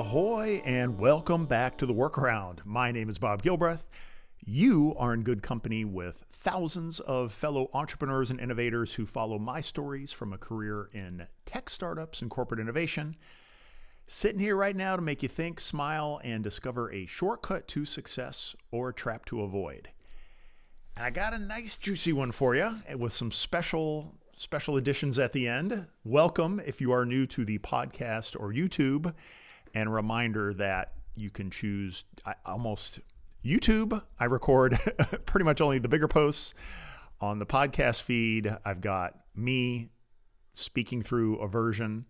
Ahoy and welcome back to the Workaround. My name is Bob Gilbreth. You are in good company with thousands of fellow entrepreneurs and innovators who follow my stories from a career in tech startups and corporate innovation. Sitting here right now to make you think, smile, and discover a shortcut to success or a trap to avoid. And I got a nice juicy one for you with some special additions at the end. Welcome if you are new to the podcast or YouTube. And a reminder that you can choose YouTube. I record pretty much only the bigger posts. On the podcast feed, I've got me speaking through a version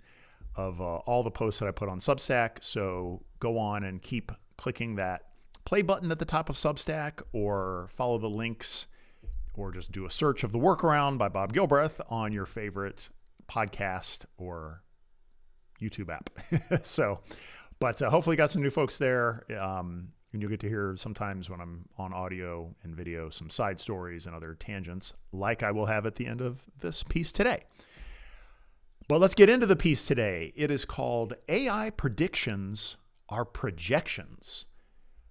of all the posts that I put on Substack. So go on and keep clicking that play button at the top of Substack, or follow the links, or just do a search of The Workaround by Bob Gilbreth on your favorite podcast or YouTube app. But hopefully got some new folks there. And you'll get to hear sometimes when I'm on audio and video, some side stories and other tangents like I will have at the end of this piece today. But let's get into the piece today. It is called AI Predictions Are Projections,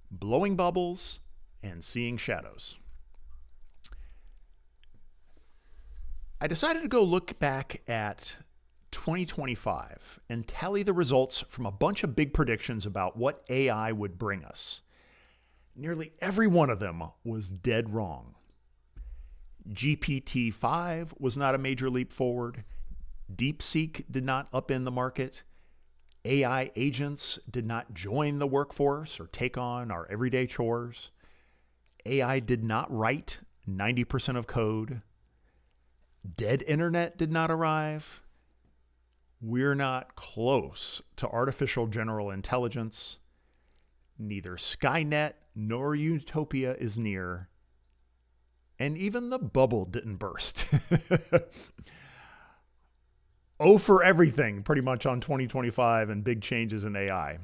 Blowing Bubbles and Seeing Shadows. I decided to go look back at 2025 and tally the results from a bunch of big predictions about what AI would bring us. Nearly every one of them was dead wrong. GPT-5 was not a major leap forward. DeepSeek did not upend the market. AI agents did not join the workforce or take on our everyday chores. AI did not write 90% of code. Dead internet did not arrive. We're not close to artificial general intelligence. Neither Skynet nor Utopia is near. And even the bubble didn't burst. Oh for everything pretty much on 2025 and big changes in AI.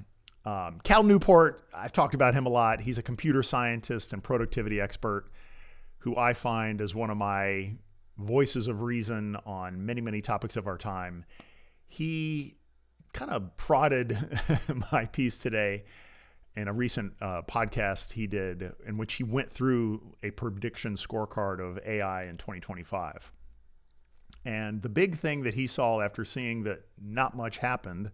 Cal Newport, I've talked about him a lot. He's a computer scientist and productivity expert who I find is one of my voices of reason on many, many topics of our time. He kind of prodded my piece today in a recent podcast he did, in which he went through a prediction scorecard of AI in 2025. And the big thing that he saw after seeing that not much happened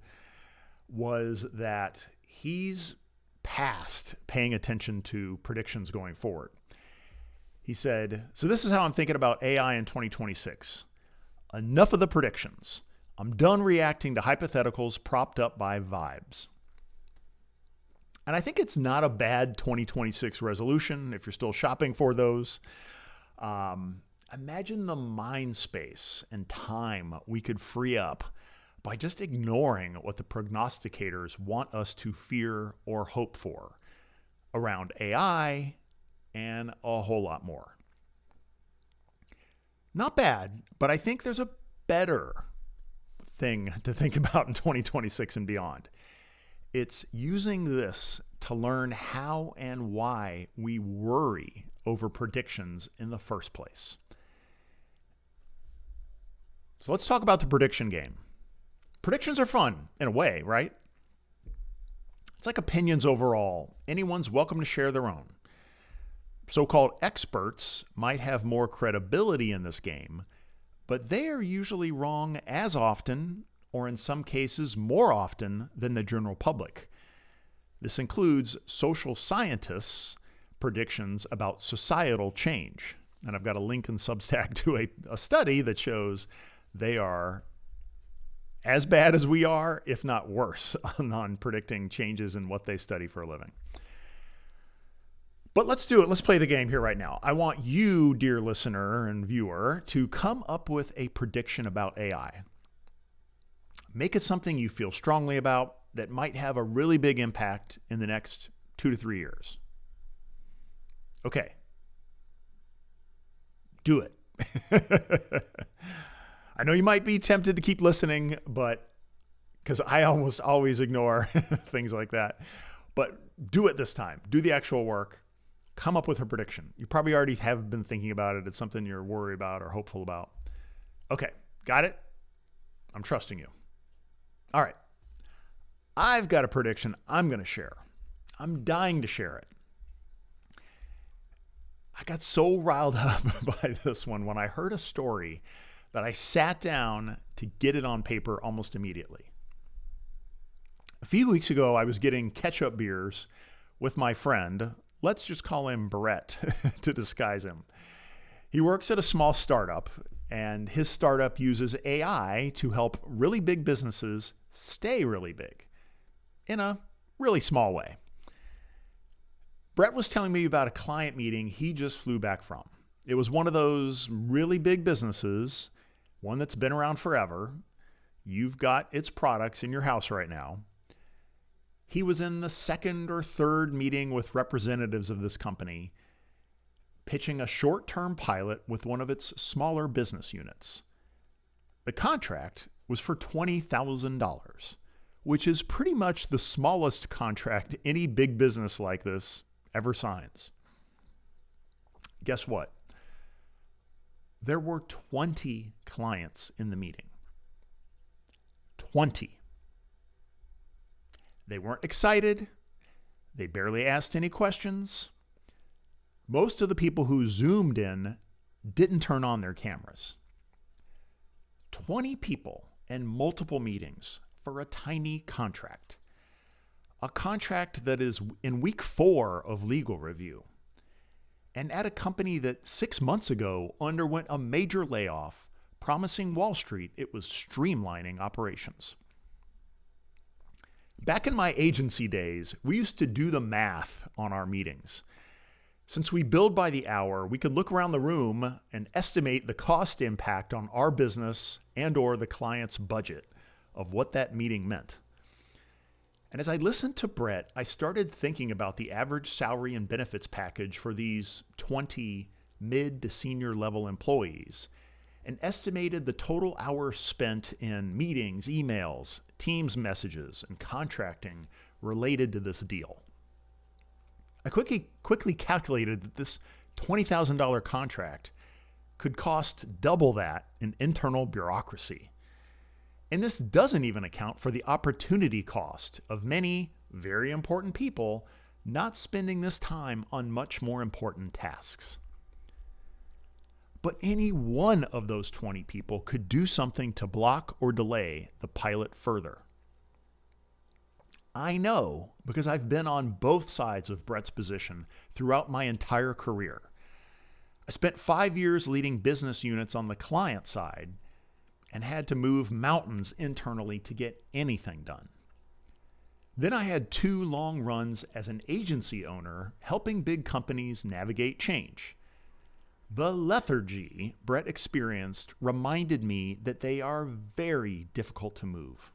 was that he's past paying attention to predictions going forward. He said, "So this is how I'm thinking about AI in 2026. Enough of the predictions. I'm done reacting to hypotheticals propped up by vibes." And I think it's not a bad 2026 resolution if you're still shopping for those. Imagine the mind space and time we could free up by just ignoring what the prognosticators want us to fear or hope for around AI and a whole lot more. Not bad, but I think there's a better thing to think about in 2026 and beyond. It's using this to learn how and why we worry over predictions in the first place. So let's talk about the prediction game. Predictions are fun in a way, right? It's like opinions overall. Anyone's welcome to share their own. So-called experts might have more credibility in this game, but they are usually wrong as often, or in some cases more often, than the general public. This includes social scientists' predictions about societal change. And I've got a link in Substack to a study that shows they are as bad as we are, if not worse, on predicting changes in what they study for a living. But let's do it. Let's play the game here right now. I want you, dear listener and viewer, to come up with a prediction about AI. Make it something you feel strongly about that might have a really big impact in the next 2 to 3 years. Okay. Do it. I know you might be tempted to keep listening, but because I almost always ignore things like that. But do it this time. Do the actual work. Come up with a prediction. You probably already have been thinking about it. It's something you're worried about or hopeful about. Okay, got it? I'm trusting you. All right. I've got a prediction I'm going to share. I'm dying to share it. I got so riled up by this one when I heard a story that I sat down to get it on paper almost immediately. A few weeks ago, I was getting ketchup beers with my friend. Let's just call him Brett to disguise him. He works at a small startup, and his startup uses AI to help really big businesses stay really big in a really small way. Brett was telling me about a client meeting he just flew back from. It was one of those really big businesses, one that's been around forever. You've got its products in your house right now. He was in the second or third meeting with representatives of this company, pitching a short-term pilot with one of its smaller business units. The contract was for $20,000, which is pretty much the smallest contract any big business like this ever signs. Guess what? There were 20 clients in the meeting. 20. They weren't excited. They barely asked any questions. Most of the people who zoomed in didn't turn on their cameras. 20 people and multiple meetings for a tiny contract. A contract that is in week 4 of legal review. And at a company that 6 months ago underwent a major layoff, promising Wall Street it was streamlining operations. Back in my agency days, we used to do the math on our meetings. Since we billed by the hour, we could look around the room and estimate the cost impact on our business and/or the client's budget of what that meeting meant. And as I listened to Brett, I started thinking about the average salary and benefits package for these 20 mid to senior level employees and estimated the total hours spent in meetings, emails, Teams messages, and contracting related to this deal. I quickly calculated that this $20,000 contract could cost double that in internal bureaucracy. And this doesn't even account for the opportunity cost of many very important people not spending this time on much more important tasks. But any one of those 20 people could do something to block or delay the pilot further. I know because I've been on both sides of Brett's position throughout my entire career. I spent 5 years leading business units on the client side and had to move mountains internally to get anything done. Then I had 2 long runs as an agency owner helping big companies navigate change. The lethargy Brett experienced reminded me that they are very difficult to move.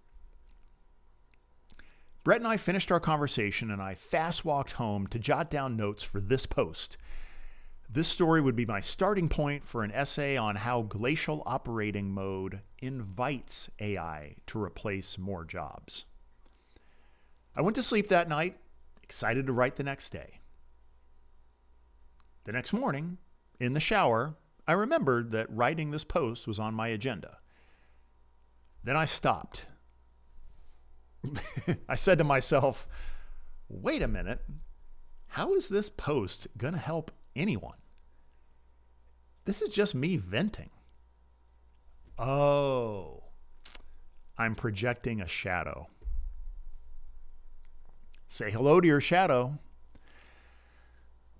Brett and I finished our conversation and I fast walked home to jot down notes for this post. This story would be my starting point for an essay on how glacial operating mode invites AI to replace more jobs. I went to sleep that night, excited to write the next day. The next morning, in the shower, I remembered that writing this post was on my agenda. Then I stopped. I said to myself, wait a minute, how is this post going to help anyone? This is just me venting. Oh, I'm projecting a shadow. Say hello to your shadow.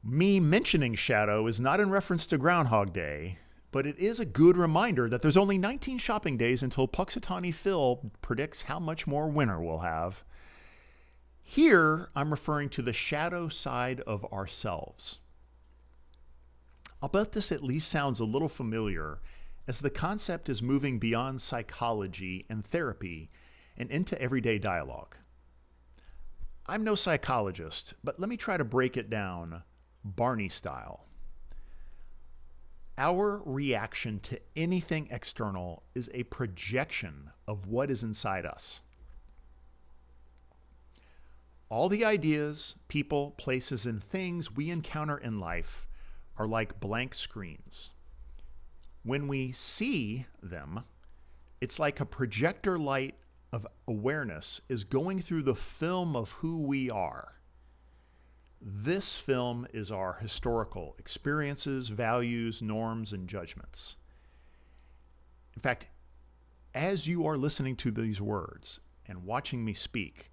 Me mentioning shadow is not in reference to Groundhog Day, but it is a good reminder that there's only 19 shopping days until Puxatawny Phil predicts how much more winter we'll have. Here, I'm referring to the shadow side of ourselves. I'll bet this at least sounds a little familiar, as the concept is moving beyond psychology and therapy and into everyday dialogue. I'm no psychologist, but let me try to break it down Barney style. Our reaction to anything external is a projection of what is inside us. All the ideas, people, places, and things we encounter in life are like blank screens. When we see them, it's like a projector light of awareness is going through the film of who we are. This film is our historical experiences, values, norms, and judgments. In fact, as you are listening to these words and watching me speak,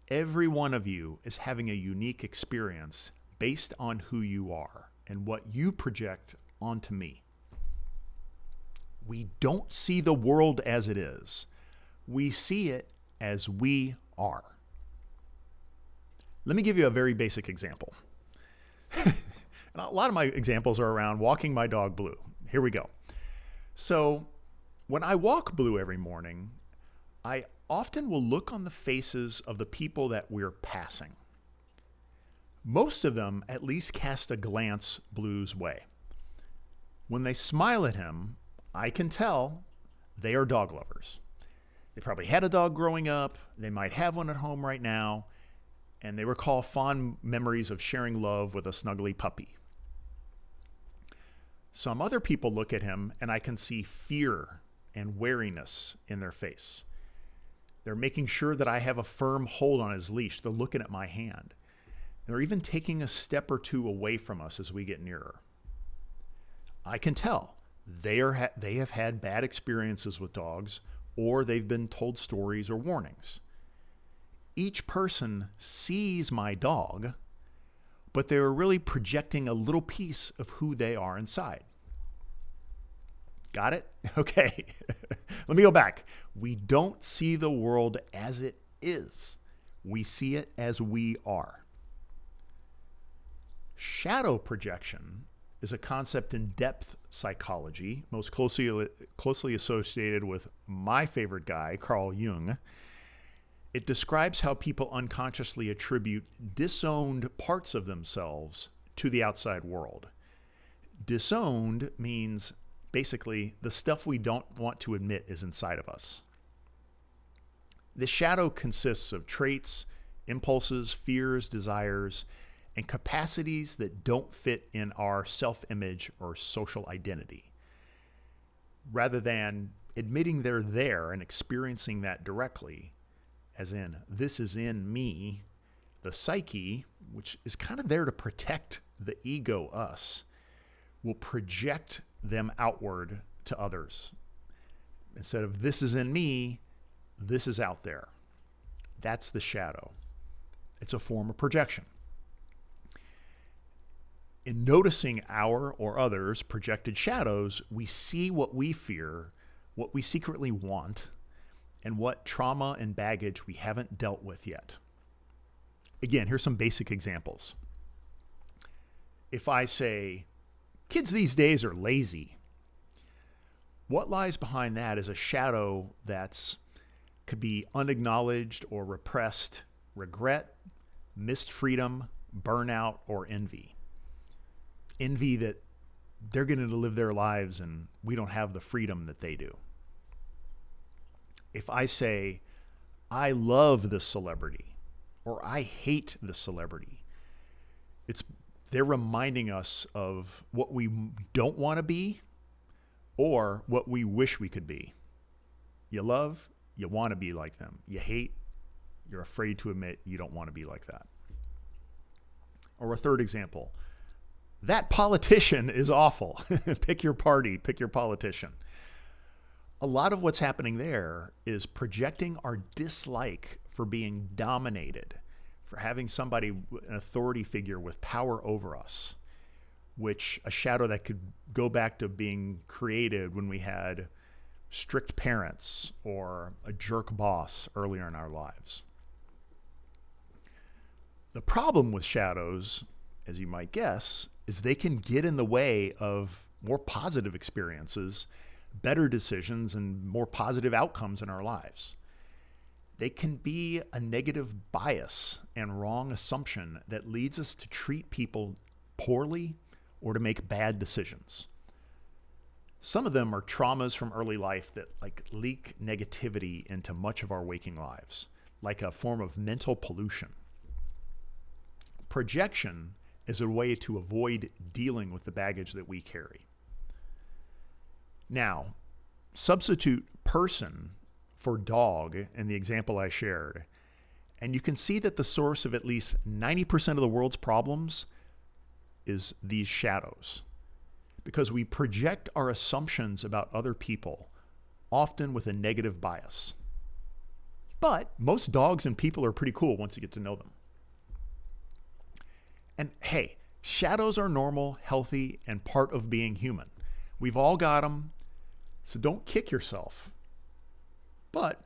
every one of you is having a unique experience based on who you are and what you project onto me. We don't see the world as it is. We see it as we are. Let me give you a very basic example. And a lot of my examples are around walking my dog Blue. Here we go. So when I walk Blue every morning, I often will look on the faces of the people that we're passing. Most of them at least cast a glance Blue's way. When they smile at him, I can tell they are dog lovers. They probably had a dog growing up, they might have one at home right now, and they recall fond memories of sharing love with a snuggly puppy. Some other people look at him and I can see fear and wariness in their face. They're making sure that I have a firm hold on his leash. They're looking at my hand. They're even taking a step or two away from us as we get nearer. I can tell they have had bad experiences with dogs, or they've been told stories or warnings. Each person sees my dog, but they're really projecting a little piece of who they are inside. Got it? Okay. Let me go back. We don't see the world as it is. We see it as we are. Shadow projection is a concept in depth psychology, most closely associated with my favorite guy, Carl Jung. It describes how people unconsciously attribute disowned parts of themselves to the outside world. Disowned means basically the stuff we don't want to admit is inside of us. The shadow consists of traits, impulses, fears, desires, and capacities that don't fit in our self-image or social identity. Rather than admitting they're there and experiencing that directly, as in, this is in me, the psyche, which is kind of there to protect the ego us, will project them outward to others. Instead of this is in me, this is out there. That's the shadow. It's a form of projection. In noticing our or others' projected shadows, we see what we fear, what we secretly want, and what trauma and baggage we haven't dealt with yet. Again, here's some basic examples. If I say, kids these days are lazy, what lies behind that is a shadow that's could be unacknowledged or repressed regret, missed freedom, burnout, or envy. Envy that they're going to live their lives and we don't have the freedom that they do. If I say, I love this celebrity, or I hate this celebrity, they're reminding us of what we don't want to be or what we wish we could be. You love, you want to be like them. You hate, you're afraid to admit you don't want to be like that. Or a third example, that politician is awful. Pick your party, pick your politician. A lot of what's happening there is projecting our dislike for being dominated, for having somebody, an authority figure with power over us, which a shadow that could go back to being created when we had strict parents or a jerk boss earlier in our lives. The problem with shadows, as you might guess, is they can get in the way of more positive experiences, better decisions, and more positive outcomes in our lives. They can be a negative bias and wrong assumption that leads us to treat people poorly or to make bad decisions. Some of them are traumas from early life that leak negativity into much of our waking lives, like a form of mental pollution. Projection is a way to avoid dealing with the baggage that we carry. Now, substitute person for dog in the example I shared. And you can see that the source of at least 90% of the world's problems is these shadows. Because we project our assumptions about other people, often with a negative bias. But most dogs and people are pretty cool once you get to know them. And hey, shadows are normal, healthy, and part of being human. We've all got them, so don't kick yourself. But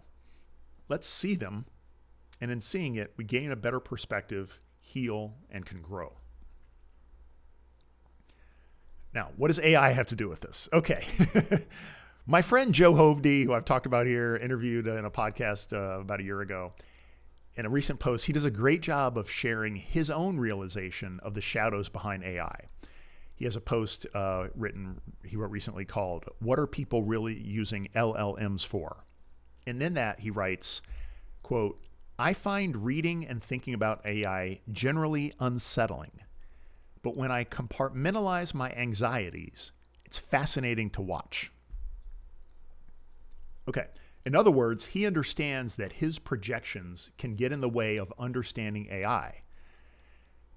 let's see them, and in seeing it, we gain a better perspective, heal, and can grow. Now, what does AI have to do with this? Okay. My friend Joe Hovde, who I've talked about here, interviewed in a podcast about a year ago, in a recent post, he does a great job of sharing his own realization of the shadows behind AI. He has a post he wrote recently called, "What Are People Really Using LLMs For?" And in that he writes, quote, "I find reading and thinking about AI generally unsettling. But when I compartmentalize my anxieties, it's fascinating to watch." Okay. In other words, he understands that his projections can get in the way of understanding AI,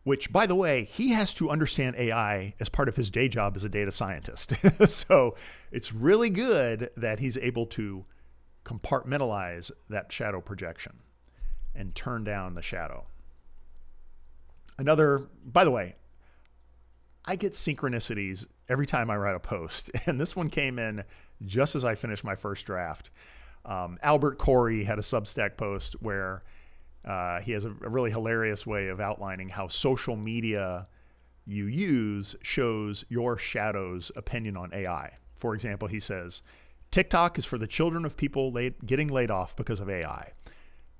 which, by the way, he has to understand AI as part of his day job as a data scientist. So it's really good that he's able to compartmentalize that shadow projection and turn down the shadow. By the way, I get synchronicities every time I write a post, and this one came in just as I finished my first draft. Albert Corey had a Substack post where he has a really hilarious way of outlining how social media you use shows your shadow's opinion on AI. For example, he says, TikTok is for the children of people getting laid off because of AI.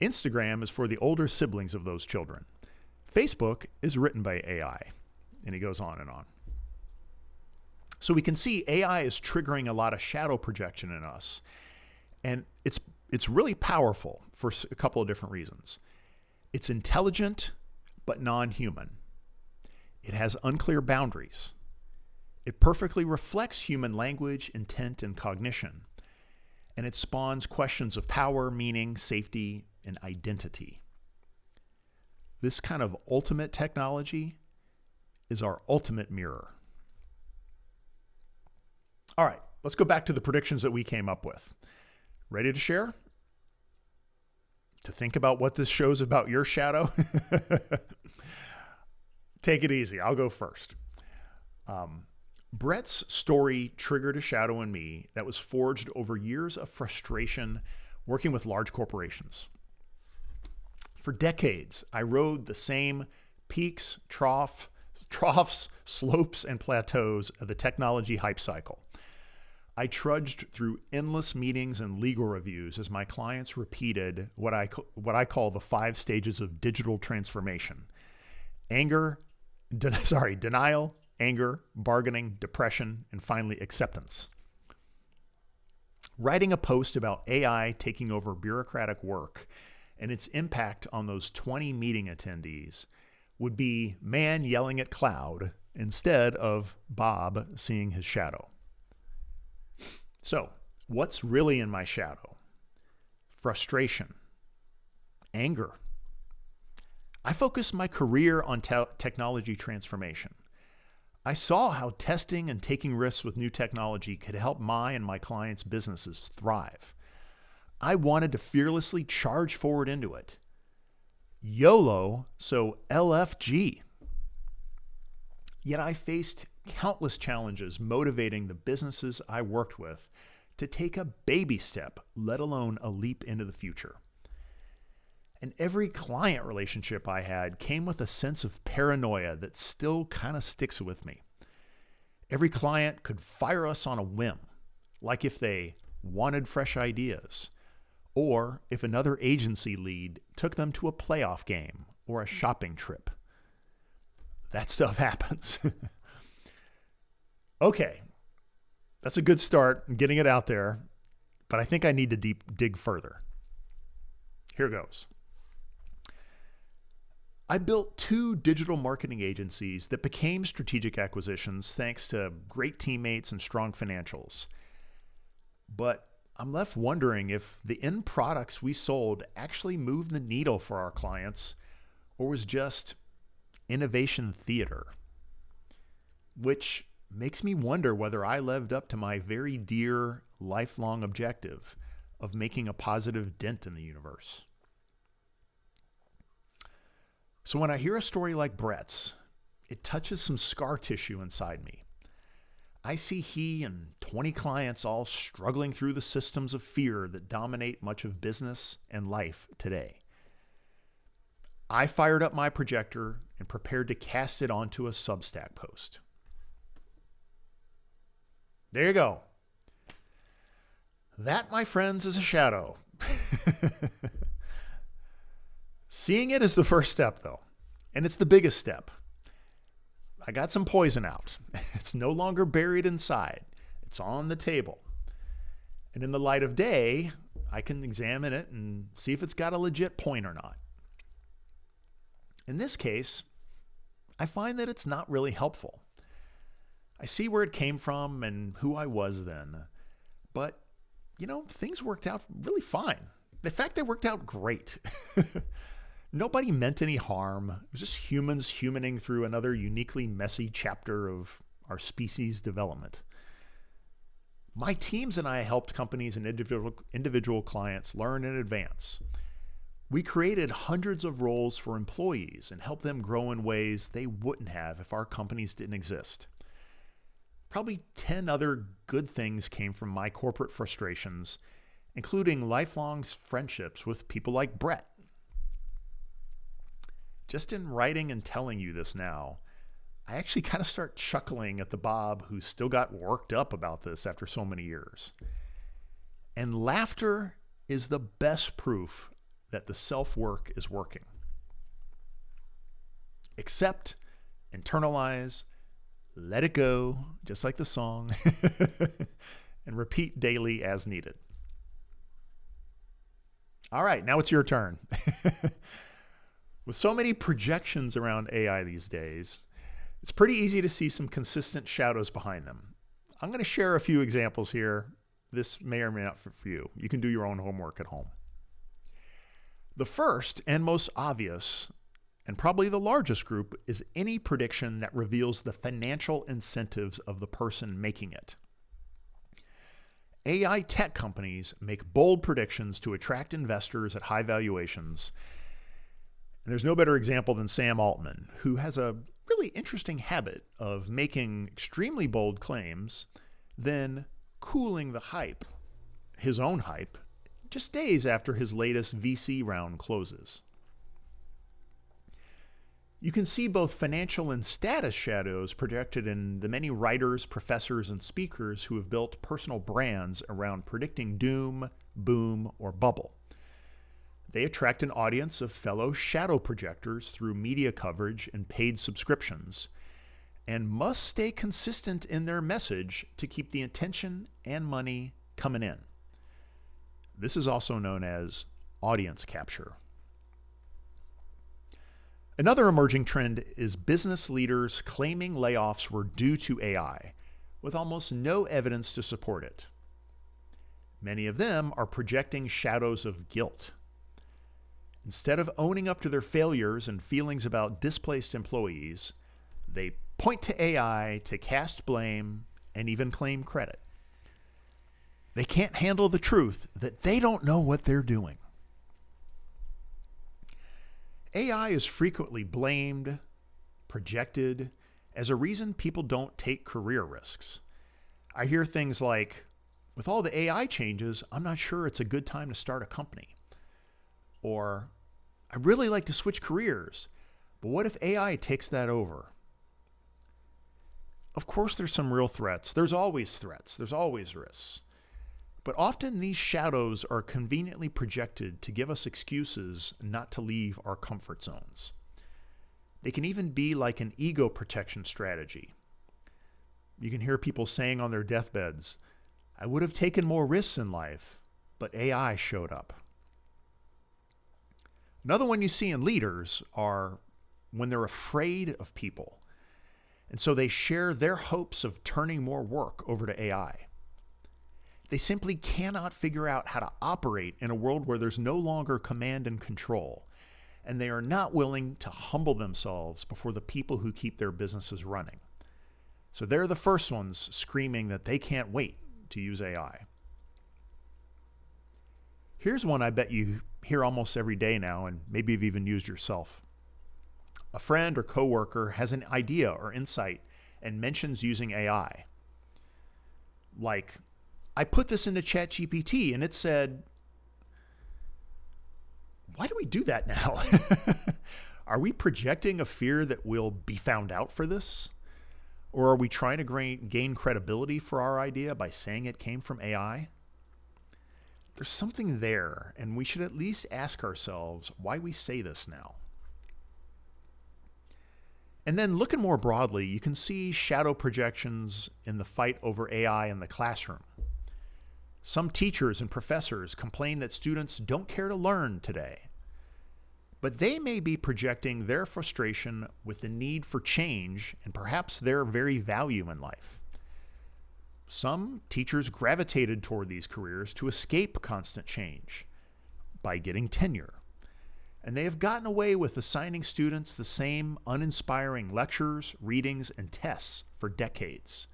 Instagram is for the older siblings of those children. Facebook is written by AI. And he goes on and on. So we can see AI is triggering a lot of shadow projection in us. And it's really powerful for a couple of different reasons. It's intelligent, but non-human. It has unclear boundaries. It perfectly reflects human language, intent, and cognition. And it spawns questions of power, meaning, safety, and identity. This kind of ultimate technology is our ultimate mirror. All right, let's go back to the predictions that we came up with. Ready to share? To think about what this shows about your shadow? Take it easy. I'll go first. Brett's story triggered a shadow in me that was forged over years of frustration working with large corporations. For decades, I rode the same peaks, troughs, slopes, and plateaus of the technology hype cycle. I trudged through endless meetings and legal reviews as my clients repeated what I call the 5 stages of digital transformation: denial, anger, bargaining, depression, and finally acceptance. Writing a post about AI taking over bureaucratic work and its impact on those 20 meeting attendees would be man yelling at cloud instead of Bob seeing his shadow. So, what's really in my shadow? Frustration, anger. I focused my career on technology transformation. I saw how testing and taking risks with new technology could help my and my clients' businesses thrive. I wanted to fearlessly charge forward into it. YOLO, so LFG. Yet I faced countless challenges motivating the businesses I worked with to take a baby step, let alone a leap into the future. And every client relationship I had came with a sense of paranoia that still kind of sticks with me. Every client could fire us on a whim, like if they wanted fresh ideas, or if another agency lead took them to a playoff game or a shopping trip. That stuff happens. Okay, that's a good start in getting it out there, but I think I need to dig further. Here goes. I built 2 digital marketing agencies that became strategic acquisitions thanks to great teammates and strong financials. But I'm left wondering if the end products we sold actually moved the needle for our clients or was just innovation theater, which makes me wonder whether I lived up to my very dear lifelong objective of making a positive dent in the universe. So when I hear a story like Brett's, it touches some scar tissue inside me. I see he and 20 clients all struggling through the systems of fear that dominate much of business and life today. I fired up my projector and prepared to cast it onto a Substack post. There you go. That, my friends, is a shadow. Seeing it is the first step, though, and it's the biggest step. I got some poison out. It's no longer buried inside. It's on the table. And in the light of day, I can examine it and see if it's got a legit point or not. In this case, I find that it's not really helpful. I see where it came from and who I was then. But, things worked out really fine. In fact, they worked out great. Nobody meant any harm. It was just humans humaning through another uniquely messy chapter of our species' development. My teams and I helped companies and individual clients learn in advance. We created hundreds of roles for employees and helped them grow in ways they wouldn't have if our companies didn't exist. Probably 10 other good things came from my corporate frustrations, including lifelong friendships with people like Brett. Just in writing and telling you this now, I actually kind of start chuckling at the Bob who still got worked up about this after so many years. And laughter is the best proof that the self-work is working. Accept, internalize, let it go, just like the song, and repeat daily as needed. All right, now it's your turn. With so many projections around AI these days, it's pretty easy to see some consistent shadows behind them. I'm going to share a few examples here. This may or may not fit for you. You can do your own homework at home. The first and most obvious, and probably the largest group, is any prediction that reveals the financial incentives of the person making it. AI tech companies make bold predictions to attract investors at high valuations. And there's no better example than Sam Altman, who has a really interesting habit of making extremely bold claims, then cooling the hype, his own hype, just days after his latest VC round closes. You can see both financial and status shadows projected in the many writers, professors, and speakers who have built personal brands around predicting doom, boom, or bubble. They attract an audience of fellow shadow projectors through media coverage and paid subscriptions, and must stay consistent in their message to keep the attention and money coming in. This is also known as audience capture. Another emerging trend is business leaders claiming layoffs were due to AI, with almost no evidence to support it. Many of them are projecting shadows of guilt. Instead of owning up to their failures and feelings about displaced employees, they point to AI to cast blame and even claim credit. They can't handle the truth that they don't know what they're doing. AI is frequently blamed, projected, as a reason people don't take career risks. I hear things like, with all the AI changes, I'm not sure it's a good time to start a company. Or, I'd really like to switch careers, but what if AI takes that over? Of course, there's some real threats. There's always threats. There's always risks. But often these shadows are conveniently projected to give us excuses not to leave our comfort zones. They can even be like an ego protection strategy. You can hear people saying on their deathbeds, I would have taken more risks in life, but AI showed up. Another one you see in leaders are when they're afraid of people. And so they share their hopes of turning more work over to AI. They simply cannot figure out how to operate in a world where there's no longer command and control, and they are not willing to humble themselves before the people who keep their businesses running. So they're the first ones screaming that they can't wait to use AI. Here's one I bet you hear almost every day now, and maybe you've even used yourself. A friend or coworker has an idea or insight and mentions using AI. Like, I put this into ChatGPT and it said, why do we do that now? Are we projecting a fear that we'll be found out for this? Or are we trying to gain credibility for our idea by saying it came from AI? There's something there, and we should at least ask ourselves why we say this now. And then looking more broadly, you can see shadow projections in the fight over AI in the classroom. Some teachers and professors complain that students don't care to learn today, but they may be projecting their frustration with the need for change and perhaps their very value in life. Some teachers gravitated toward these careers to escape constant change by getting tenure. And they have gotten away with assigning students the same uninspiring lectures, readings, and tests for decades.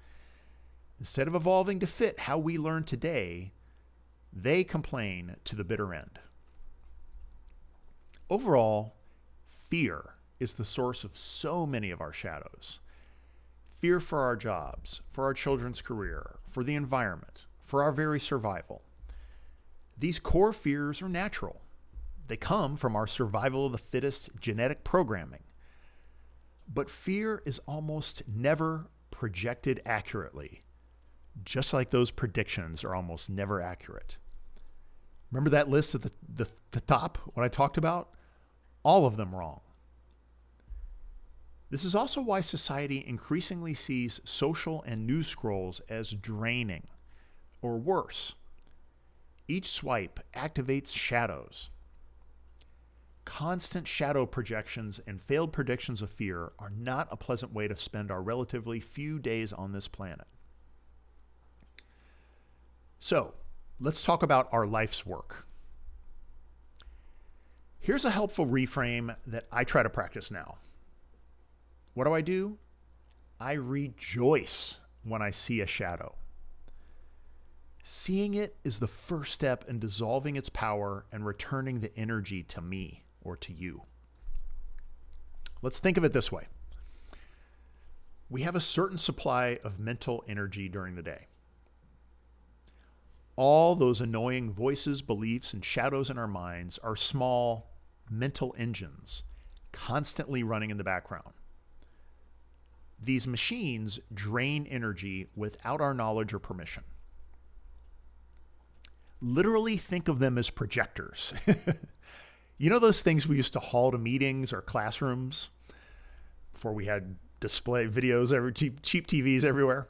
Instead of evolving to fit how we learn today, they complain to the bitter end. Overall, fear is the source of so many of our shadows. Fear for our jobs, for our children's career, for the environment, for our very survival. These core fears are natural. They come from our survival of the fittest genetic programming. But fear is almost never projected accurately, just like those predictions are almost never accurate. Remember that list at the top, what I talked about? All of them wrong. This is also why society increasingly sees social and news scrolls as draining, or worse. Each swipe activates shadows. Constant shadow projections and failed predictions of fear are not a pleasant way to spend our relatively few days on this planet. So, let's talk about our life's work. Here's a helpful reframe that I try to practice now. What do? I rejoice when I see a shadow. Seeing it is the first step in dissolving its power and returning the energy to me or to you. Let's think of it this way. We have a certain supply of mental energy during the day. All those annoying voices, beliefs, and shadows in our minds are small mental engines constantly running in the background. These machines drain energy without our knowledge or permission. Literally think of them as projectors. You know those things we used to haul to meetings or classrooms before we had display videos, cheap TVs everywhere?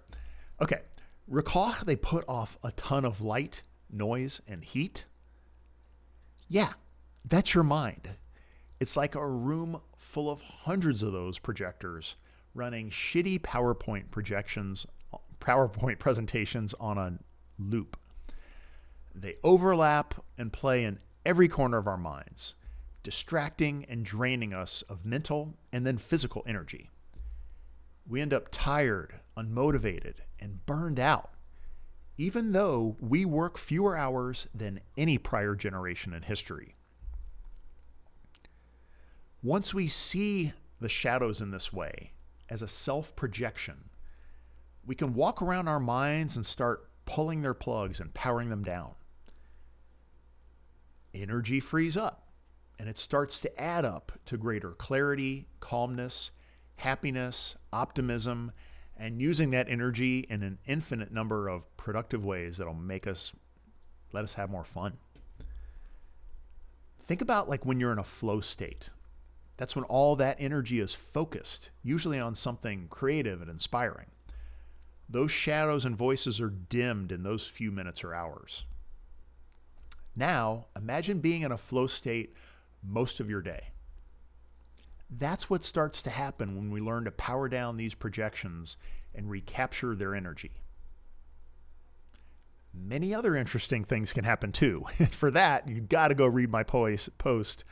Okay, recall how they put off a ton of light, noise, and heat? Yeah, that's your mind. It's like a room full of hundreds of those projectors running shitty PowerPoint presentations on a loop. They overlap and play in every corner of our minds, distracting and draining us of mental and then physical energy. We end up tired, unmotivated, and burned out, even though we work fewer hours than any prior generation in history. Once we see the shadows in this way, as a self-projection, we can walk around our minds and start pulling their plugs and powering them down. Energy frees up, and it starts to add up to greater clarity, calmness, happiness, optimism, and using that energy in an infinite number of productive ways that'll let us have more fun. Think about like when you're in a flow state. That's when all that energy is focused, usually on something creative and inspiring. Those shadows and voices are dimmed in those few minutes or hours. Now, imagine being in a flow state most of your day. That's what starts to happen when we learn to power down these projections and recapture their energy. many other interesting things can happen too. For that, you got to go read my post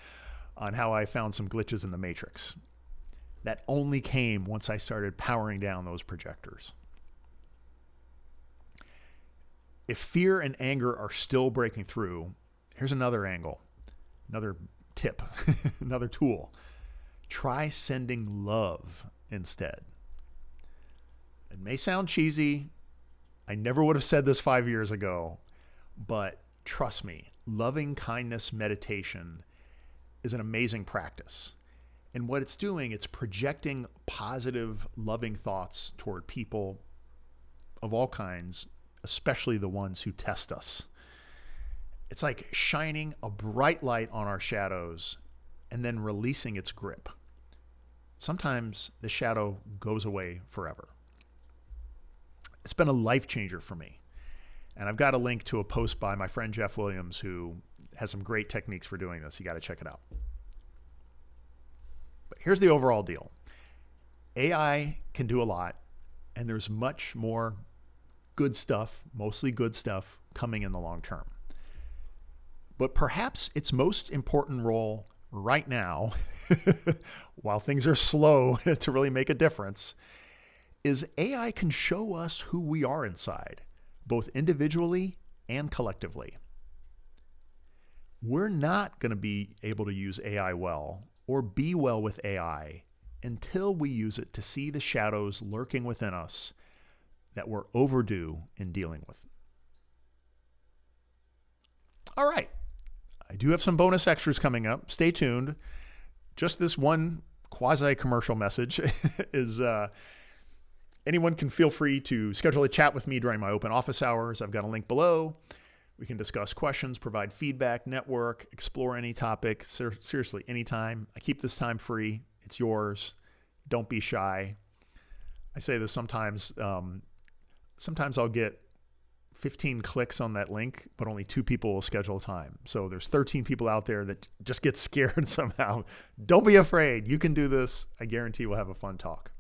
on how I found some glitches in the matrix. That only came once I started powering down those projectors. If fear and anger are still breaking through, here's another angle, another tip, another tool. Try sending love instead. It may sound cheesy. I never would have said this 5 years ago, but trust me, loving kindness meditation is an amazing practice. And what it's doing, it's projecting positive, loving thoughts toward people of all kinds, especially the ones who test us. It's like shining a bright light on our shadows and then releasing its grip. Sometimes the shadow goes away forever. It's been a life changer for me. And I've got a link to a post by my friend Jeff Williams, who has some great techniques for doing this. You got to check it out. But here's the overall deal. AI can do a lot, and there's much more good stuff, mostly good stuff, coming in the long term. But perhaps its most important role right now, while things are slow to really make a difference, is AI can show us who we are inside, both individually and collectively. We're not going to be able to use AI well or be well with AI until we use it to see the shadows lurking within us that we're overdue in dealing with. All right. I do have some bonus extras coming up. Stay tuned. Just this one quasi-commercial message is anyone can feel free to schedule a chat with me during my open office hours. I've got a link below. We can discuss questions, provide feedback, network, explore any topic. Seriously, anytime. I keep this time free. It's yours. Don't be shy. I say this sometimes. Sometimes I'll get 15 clicks on that link, but only 2 people will schedule time. So there's 13 people out there that just get scared somehow. Don't be afraid. You can do this. I guarantee we'll have a fun talk.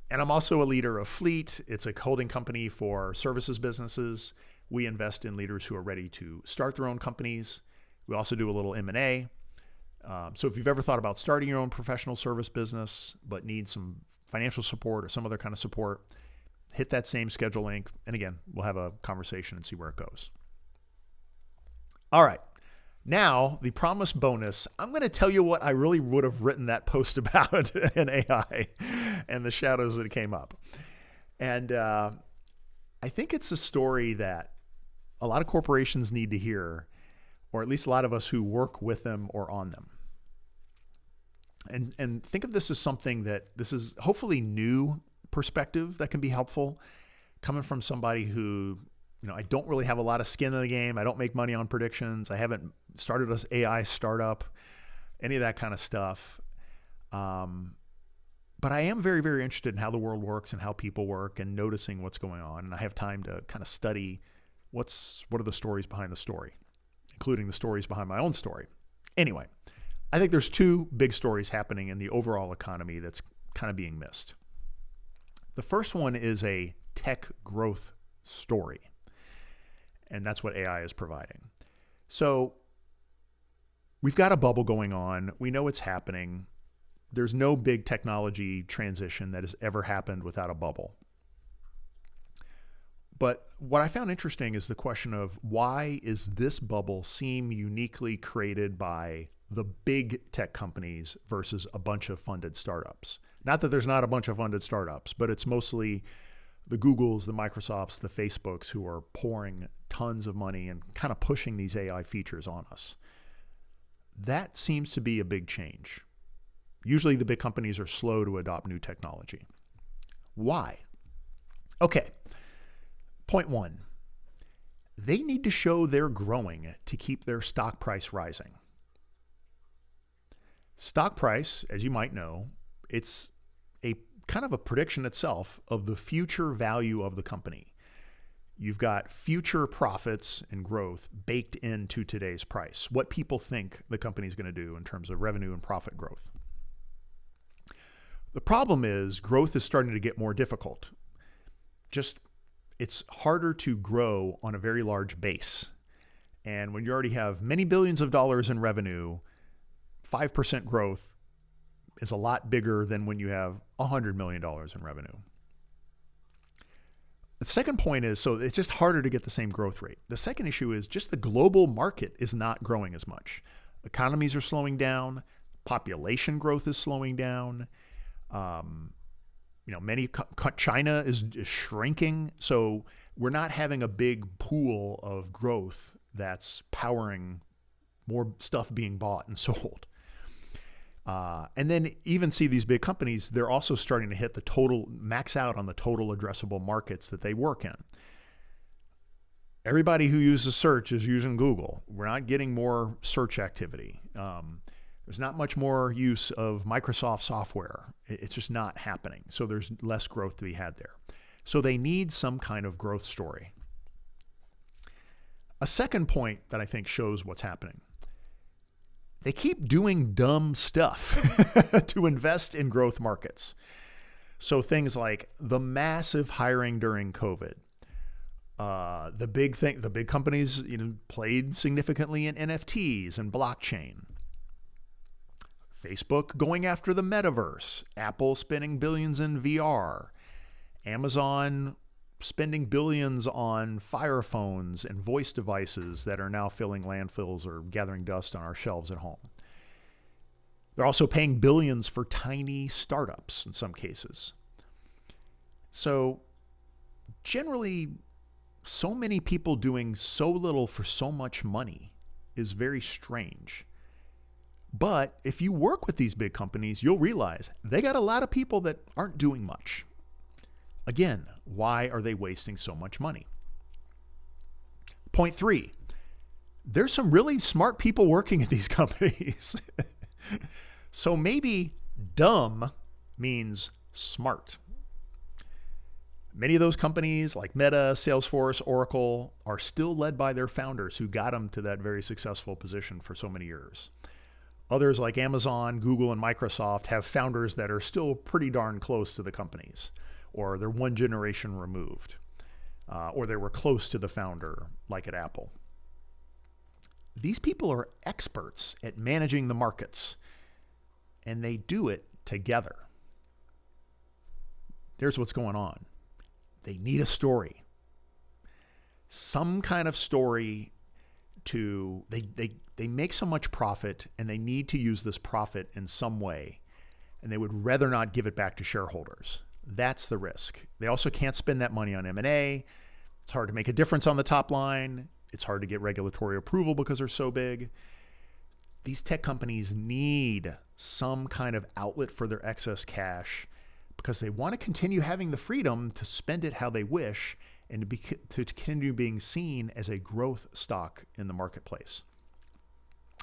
And I'm also a leader of Fleet. It's a holding company for services businesses. We invest in leaders who are ready to start their own companies. We also do a little M&A. So if you've ever thought about starting your own professional service business, but need some financial support or some other kind of support, hit that same schedule link. And again, we'll have a conversation and see where it goes. All right. Now, the promised bonus, I'm going to tell you what I really would have written that post about in AI and the shadows that came up. And I think it's a story that a lot of corporations need to hear, or at least a lot of us who work with them or on them. And think of this as something that this is hopefully new perspective that can be helpful, coming from somebody who, I don't really have a lot of skin in the game. I don't make money on predictions. I haven't started an AI startup, any of that kind of stuff. But I am very, very interested in how the world works and how people work and noticing what's going on. And I have time to kind of study what are the stories behind the story, including the stories behind my own story. Anyway, I think there's 2 big stories happening in the overall economy that's kind of being missed. The first one is a tech growth story, and that's what AI is providing. So we've got a bubble going on. We know it's happening. There's no big technology transition that has ever happened without a bubble. But what I found interesting is the question of why is this bubble seem uniquely created by the big tech companies versus a bunch of funded startups? Not that there's not a bunch of funded startups, but it's mostly the Googles, the Microsofts, the Facebooks who are pouring tons of money and kind of pushing these AI features on us. That seems to be a big change. Usually the big companies are slow to adopt new technology. Why? Okay. Point 1, they need to show they're growing to keep their stock price rising. Stock price, as you might know, it's a kind of a prediction itself of the future value of the company. You've got future profits and growth baked into today's price, what people think the company is going to do in terms of revenue and profit growth. The problem is growth is starting to get more difficult. Just it's harder to grow on a very large base. And when you already have many billions of dollars in revenue, 5% growth is a lot bigger than when you have $100 million in revenue. The second point is, so it's just harder to get the same growth rate. The second issue is just the global market is not growing as much. Economies are slowing down. Population growth is slowing down. China is shrinking. So we're not having a big pool of growth that's powering more stuff being bought and sold. And then even see these big companies, they're also starting to hit the total, max out on the total addressable markets that they work in. Everybody who uses search is using Google. We're not getting more search activity. There's not much more use of Microsoft software. It's just not happening. So there's less growth to be had there. So they need some kind of growth story. A second point that I think shows what's happening. They keep doing dumb stuff to invest in growth markets. So things like the massive hiring during COVID. The big companies, played significantly in NFTs and blockchain. Facebook going after the metaverse. Apple spending billions in VR. Amazon spending billions on Fire phones and voice devices that are now filling landfills or gathering dust on our shelves at home. They're also paying billions for tiny startups in some cases. So generally, so many people doing so little for so much money is very strange. But if you work with these big companies, you'll realize they got a lot of people that aren't doing much. Again, why are they wasting so much money? Point 3, there's some really smart people working at these companies. So maybe dumb means smart. Many of those companies like Meta, Salesforce, Oracle are still led by their founders who got them to that very successful position for so many years. Others like Amazon, Google, and Microsoft have founders that are still pretty darn close to the companies, or they're one generation removed, or they were close to the founder, like at Apple. These people are experts at managing the markets, and they do it together. There's what's going on. They need a story. Some kind of story they make so much profit, and they need to use this profit in some way, and they would rather not give it back to shareholders. That's the risk. They also can't spend that money on M&A. It's hard to make a difference on the top line. It's hard to get regulatory approval because they're so big. These tech companies need some kind of outlet for their excess cash because they want to continue having the freedom to spend it how they wish and to continue being seen as a growth stock in the marketplace.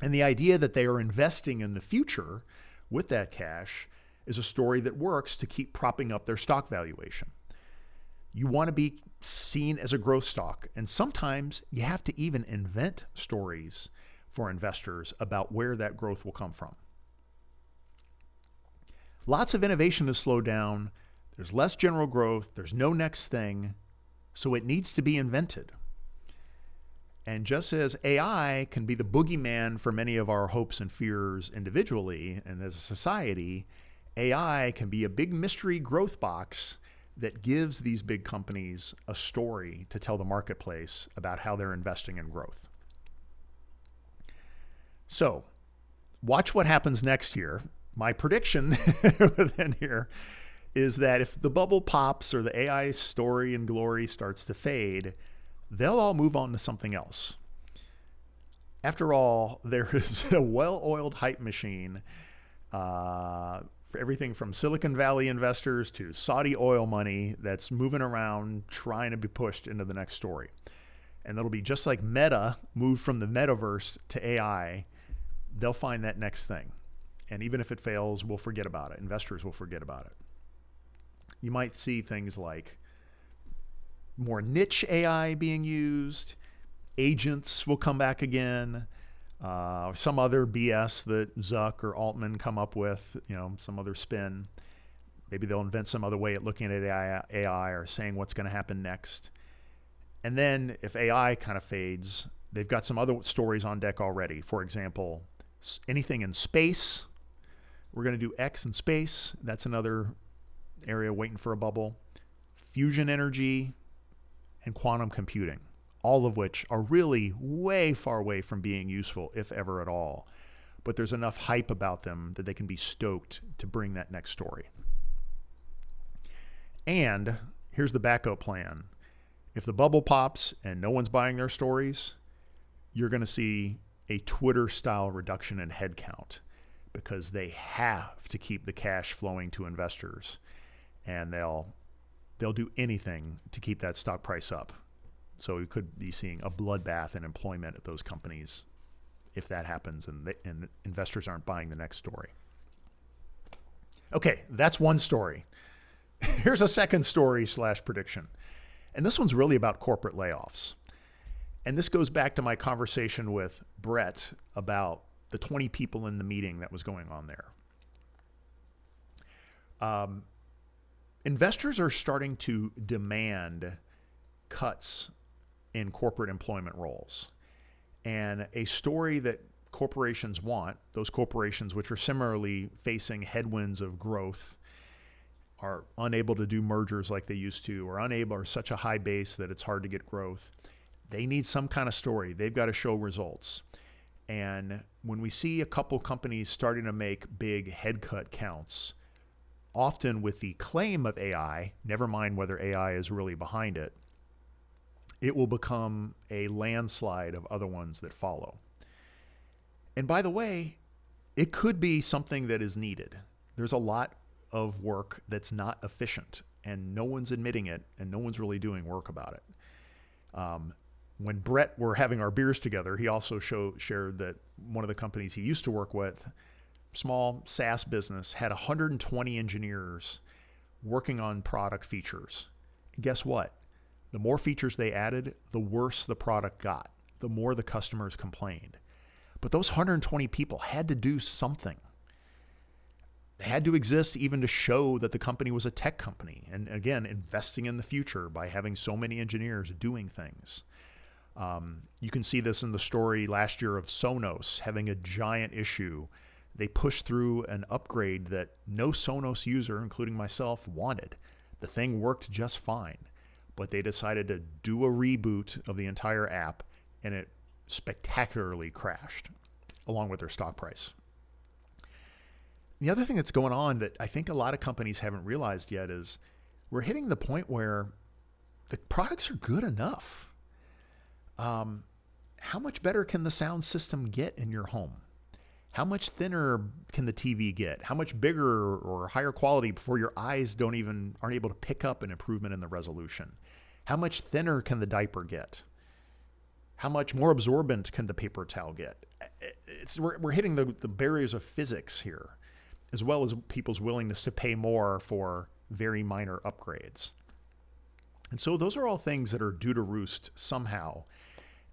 And the idea that they are investing in the future with that cash is a story that works to keep propping up their stock valuation. You want to be seen as a growth stock, and sometimes you have to even invent stories for investors about where that growth will come from. Lots of innovation has slowed down. There's less general growth. There's no next thing. So it needs to be invented. And just as AI can be the boogeyman for many of our hopes and fears individually and as a society, AI can be a big mystery growth box that gives these big companies a story to tell the marketplace about how they're investing in growth. So watch what happens next year. My prediction within here is that if the bubble pops or the AI story and glory starts to fade, they'll all move on to something else. After all, there is a well-oiled hype machine for everything from Silicon Valley investors to Saudi oil money that's moving around trying to be pushed into the next story. And it'll be just like Meta moved from the metaverse to AI. They'll find that next thing. And even if it fails, we'll forget about it. Investors will forget about it. You might see things like more niche AI being used. Agents will come back again. Some other BS that Zuck or Altman come up with, some other spin. Maybe they'll invent some other way at looking at AI or saying what's going to happen next. And then if AI kind of fades, they've got some other stories on deck already. For example, anything in space. We're going to do X in space. That's another area waiting for a bubble. Fusion energy and quantum computing, all of which are really way far away from being useful, if ever at all. But there's enough hype about them that they can be stoked to bring that next story. And here's the backup plan. If the bubble pops and no one's buying their stories, you're going to see a Twitter-style reduction in headcount because they have to keep the cash flowing to investors, and they'll do anything to keep that stock price up. So we could be seeing a bloodbath in employment at those companies if that happens and investors aren't buying the next story. Okay, that's one story. Here's a second story / prediction. And this one's really about corporate layoffs. And this goes back to my conversation with Brett about the 20 people in the meeting that was going on there. Investors are starting to demand cuts in corporate employment roles. And a story that corporations want, those corporations which are similarly facing headwinds of growth, are unable to do mergers like they used to, or such a high base that it's hard to get growth. They need some kind of story. They've got to show results. And when we see a couple companies starting to make big head cut counts, often with the claim of AI, never mind whether AI is really behind it, it will become a landslide of other ones that follow. And by the way, it could be something that is needed. There's a lot of work that's not efficient, and no one's admitting it, and no one's really doing work about it. When Brett were having our beers together, he also shared that one of the companies he used to work with, small SaaS business, had 120 engineers working on product features. And guess what? The more features they added, the worse the product got, the more the customers complained. But those 120 people had to do something. They had to exist even to show that the company was a tech company. And again, investing in the future by having so many engineers doing things. You can see this in the story last year of Sonos having a giant issue. They pushed through an upgrade that no Sonos user, including myself, wanted. The thing worked just fine, but they decided to do a reboot of the entire app, and it spectacularly crashed, along with their stock price. The other thing that's going on that I think a lot of companies haven't realized yet is we're hitting the point where the products are good enough. How much better can the sound system get in your home? How much thinner can the TV get? How much bigger or higher quality before your eyes aren't able to pick up an improvement in the resolution? How much thinner can the diaper get? How much more absorbent can the paper towel get? We're hitting the barriers of physics here, as well as people's willingness to pay more for very minor upgrades. And so those are all things that are due to roost somehow.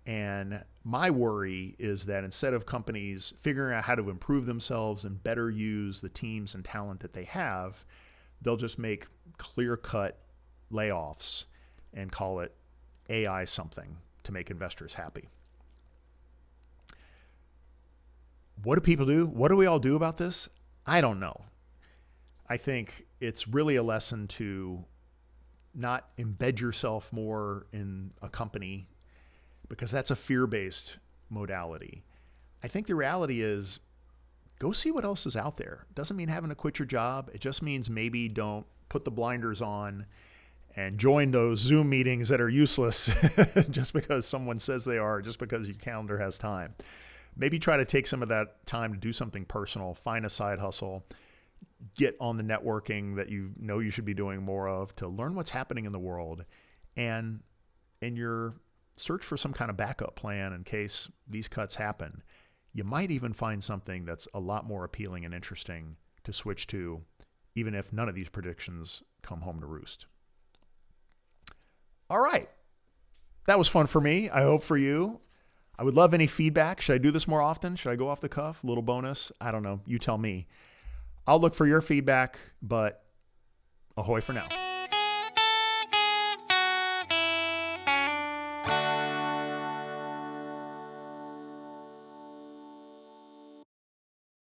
And my worry is that instead of companies figuring out how to improve themselves and better use the teams and talent that they have, they'll just make clear-cut layoffs and call it AI something to make investors happy. What do people do? What do we all do about this? I don't know. I think it's really a lesson to not embed yourself more in a company, because that's a fear-based modality. I think the reality is go see what else is out there. Doesn't mean having to quit your job. It just means maybe don't put the blinders on and join those Zoom meetings that are useless just because someone says they are, just because your calendar has time. Maybe try to take some of that time to do something personal, find a side hustle, get on the networking that you know you should be doing more of, to learn what's happening in the world, and in your search for some kind of backup plan in case these cuts happen. You might even find something that's a lot more appealing and interesting to switch to, even if none of these predictions come home to roost. All right. That was fun for me. I hope for you. I would love any feedback. Should I do this more often? Should I go off the cuff? A little bonus? I don't know. You tell me. I'll look for your feedback, but ahoy for now.